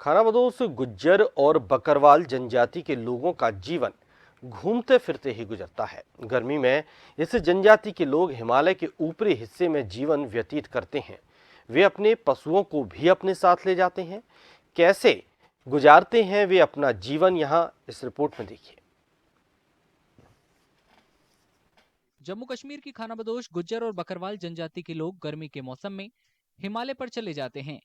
खानाबदोश गुज्जर और बकरवाल जनजाति के लोगों का जीवन घूमते फिरते ही गुजरता है। गर्मी में इस जनजाति के लोग हिमालय के ऊपरी हिस्से में जीवन व्यतीत करते हैं। वे अपने पशुओं को भी अपने साथ ले जाते हैं। कैसे गुजारते हैं वे अपना जीवन, यहाँ इस रिपोर्ट में देखिए। जम्मू कश्मीर की खानाबदोश गुज्जर और बकरवाल जनजाति के लोग गर्मी के मौसम में हिमालय पर चले जाते हैं।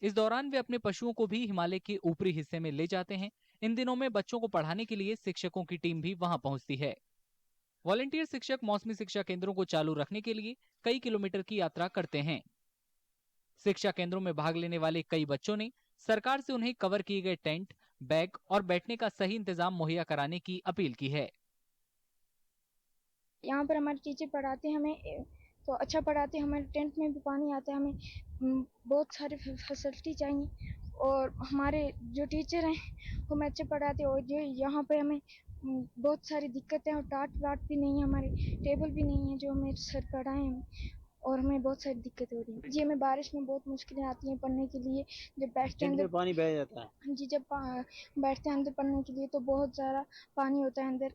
इस दौरान वे अपने पशुओं को भी हिमालय के ऊपरी हिस्से में ले जाते हैं। इन दिनों में बच्चों को पढ़ाने के लिए शिक्षकों की टीम भी वहां पहुंचती है। वॉलंटियर शिक्षक मौसमी शिक्षा केंद्रों को चालू रखने के लिए कई किलोमीटर की यात्रा करते हैं। शिक्षा केंद्रों में भाग लेने वाले कई बच्चों ने सरकार से उन्हें कवर किए गए टेंट, बैग और बैठने का सही इंतजाम मुहैया कराने की अपील की है। यहाँ पर हमारे टीचर पढ़ाते हैं हमें, तो अच्छा पढ़ाते हैं। हमारे टेंट में भी पानी आता है। हमें बहुत सारी फैसिलिटी चाहिए और हमारे जो टीचर हैं वो हमें अच्छे पढ़ाते हैं। और जो यहाँ पे हमें बहुत सारी दिक्कतें हैं और टाट वाट भी नहीं है, हमारे टेबल भी नहीं है जो हमें सर पढ़ाएं हमें, और हमें बहुत सारी दिक्कतें हो रही हैं जी। हमें बारिश में बहुत मुश्किलें आती हैं पढ़ने के लिए। जब बैठते हैं अंदर पानी बह जाता है जी, जब बैठते हैं अंदर पढ़ने के लिए तो बहुत सारा पानी होता है अंदर।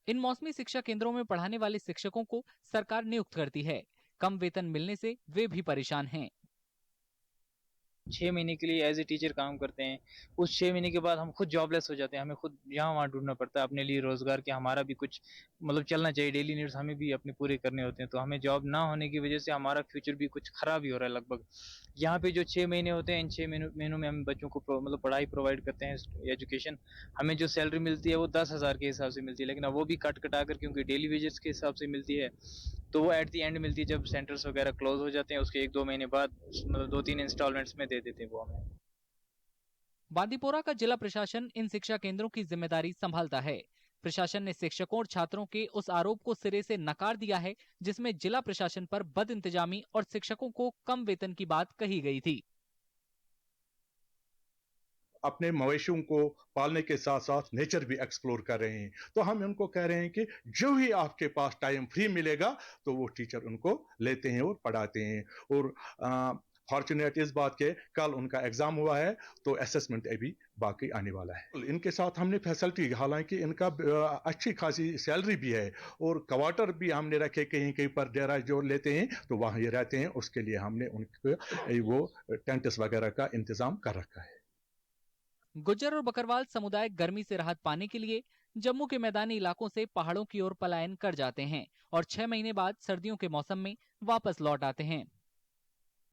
इन मौसमी शिक्षा केंद्रों में पढ़ाने वाले शिक्षकों को सरकार नियुक्त करती है। कम वेतन मिलने से वे भी परेशान हैं। 6 महीने के लिए एज ए टीचर काम करते हैं। उस 6 महीने के बाद हम खुद जॉबलेस हो जाते हैं। हमें खुद यहाँ वहाँ ढूंढना पड़ता है अपने लिए रोजगार, कि हमारा भी कुछ मतलब चलना चाहिए। डेली नीड्स हमें भी अपने पूरे करने होते हैं। तो हमें जॉब ना होने की वजह से हमारा फ्यूचर भी कुछ खराब ही हो रहा है लगभग। यहाँ पे जो 6 महीने होते हैं, इन 6 महीनों में हम बच्चों को मतलब पढ़ाई प्रोवाइड करते हैं, एजुकेशन। हमें जो सैलरी मिलती है वो 10,000 के हिसाब से मिलती है, लेकिन अब वो भी कट कटा कर, क्योंकि डेली वेजेस के हिसाब से मिलती है, तो वो एट दी एंड मिलती है जब सेंटर्स वगैरह क्लोज हो जाते हैं। उसके 1-2 महीने बाद मतलब 2-3 इंस्टॉलमेंट्स में दे देते हैं वो हमें। बांदीपोरा का जिला प्रशासन इन शिक्षा केंद्रों की जिम्मेदारी संभालता है। प्रशासन ने शिक्षकों और छात्रों के उस आरोप को सिरे से नकार दिया है जिसमें जिला प्रशासन पर बद इंतजामी और शिक्षकों को कम वेतन की बात कही गई थी। अपने मवेशियों को पालने के साथ साथ नेचर भी एक्सप्लोर कर रहे हैं। तो हम उनको कह रहे हैं कि जो ही आपके पास टाइम फ्री मिलेगा तो वो टीचर उनको लेते हैं और पढ़ाते हैं। और फॉर्चुनेट इस बात के कल उनका एग्जाम हुआ है, तो असेसमेंट अभी बाकी आने वाला है। इनके साथ हमने फैसिलिटी, हालांकि इनका अच्छी खासी सैलरी भी है और क्वार्टर भी हमने रखे, कहीं कहीं पर डेरा जो लेते हैं तो वहां ये रहते हैं। उसके लिए हमने उनको वो टेंट्स वगैरह का इंतजाम कर रखा है। गुज्जर और बकरवाल समुदाय गर्मी से राहत पाने के लिए जम्मू के मैदानी इलाकों से पहाड़ों की ओर पलायन कर जाते हैं और 6 महीने बाद सर्दियों के मौसम में वापस लौट आते हैं।